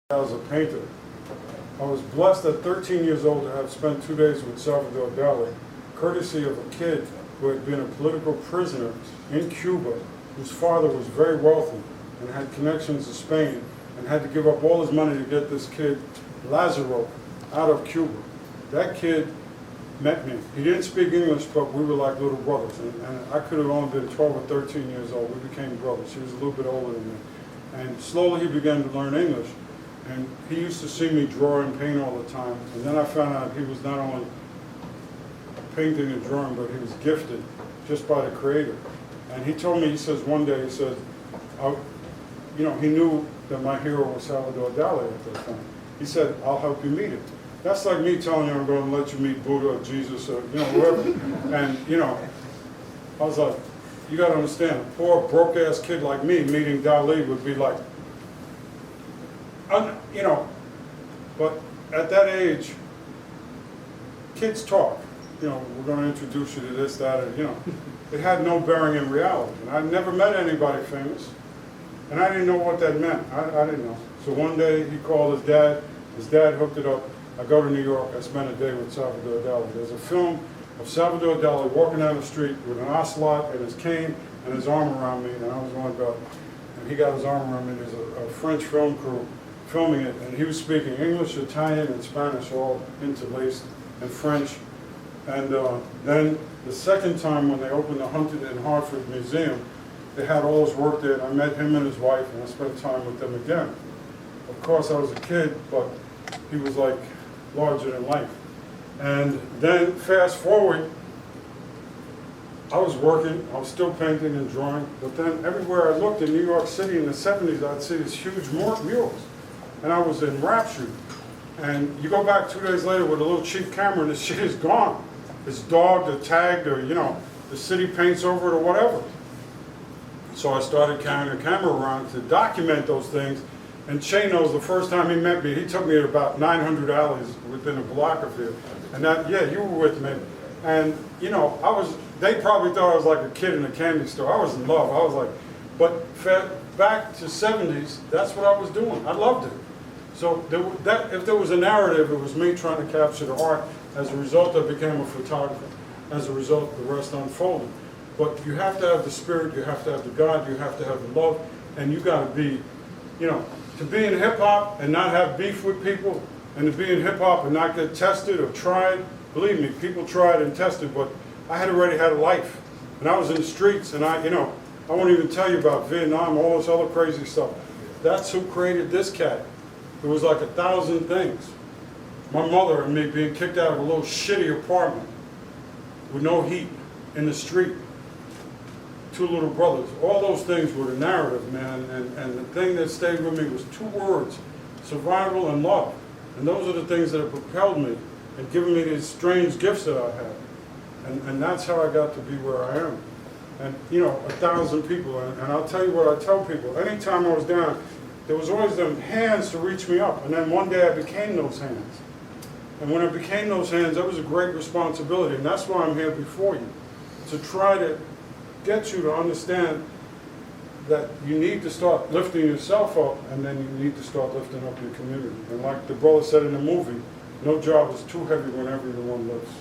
as a painter. I was blessed at 13 years old to have spent 2 days with Salvador Dali, courtesy of a kid who had been a political prisoner in Cuba, whose father was very wealthy and had connections to Spain, and had to give up all his money to get this kid, Lazaro, out of Cuba. That kid met me. He didn't speak English, but we were like little brothers. And I could have only been 12 or 13 years old. We became brothers. He was a little bit older than me. And slowly he began to learn English. And he used to see me draw and paint all the time. And then I found out he was not only painting and drawing, but he was gifted just by the Creator. And he told me, he says one day, he said, he knew that my hero was Salvador Dali at that time. He said, I'll help you meet him. That's like me telling you I'm going to let you meet Buddha or Jesus or, whoever. And, I was like, you got to understand, a poor, broke-ass kid like me meeting Dali would be like, but at that age, kids talk. We're going to introduce you to this, that, and, it had no bearing in reality. And I'd never met anybody famous, and I didn't know what that meant. I didn't know. So one day he called his dad. His dad hooked it up. I go to New York. I spent a day with Salvador Dali. There's a film of Salvador Dali walking down the street with an ocelot and his cane and his arm around me, and I was going about, and he got his arm around me. There's a French film crew filming it, and he was speaking English, Italian, and Spanish all interlaced, and French. And then the second time when they opened the Huntington in Hartford Museum, they had all his work there, and I met him and his wife, and I spent time with them again. Of course, I was a kid, but he was like larger than life. And then fast forward, I was working, I was still painting and drawing, but then everywhere I looked in New York City in the 70s, I'd see these huge murals. And I was enraptured. And you go back 2 days later with a little cheap camera and the shit is gone. It's dogged or tagged or, the city paints over it or whatever. So I started carrying a camera around to document those things. And Che knows the first time he met me, he took me to about 900 alleys within a block of here. And you were with me. And, they probably thought I was like a kid in a candy store. I was in love. I was like, but back to 70s, that's what I was doing. I loved it. So if there was a narrative, it was me trying to capture the art. As a result, I became a photographer. As a result, the rest unfolded. But you have to have the spirit, you have to have the God, you have to have the love, and you got to be, to be in hip-hop and not have beef with people, and to be in hip-hop and not get tested or tried. Believe me, people tried and tested, but I had already had a life. And I was in the streets, and I won't even tell you about Vietnam, all this other crazy stuff. That's who created this cat. It was like 1,000 things. My mother and me being kicked out of a little shitty apartment with no heat in the street. 2 little brothers. All those things were the narrative, man. And the thing that stayed with me was 2 words: survival and love. And those are the things that have propelled me and given me these strange gifts that I have. And that's how I got to be where I am. And 1,000 people. And I'll tell you what I tell people. Anytime I was down, there was always them hands to reach me up. And then one day I became those hands. And when I became those hands, that was a great responsibility. And that's why I'm here before you. To try to get you to understand that you need to start lifting yourself up, and then you need to start lifting up your community. And like the brother said in the movie, no job is too heavy when everyone lifts.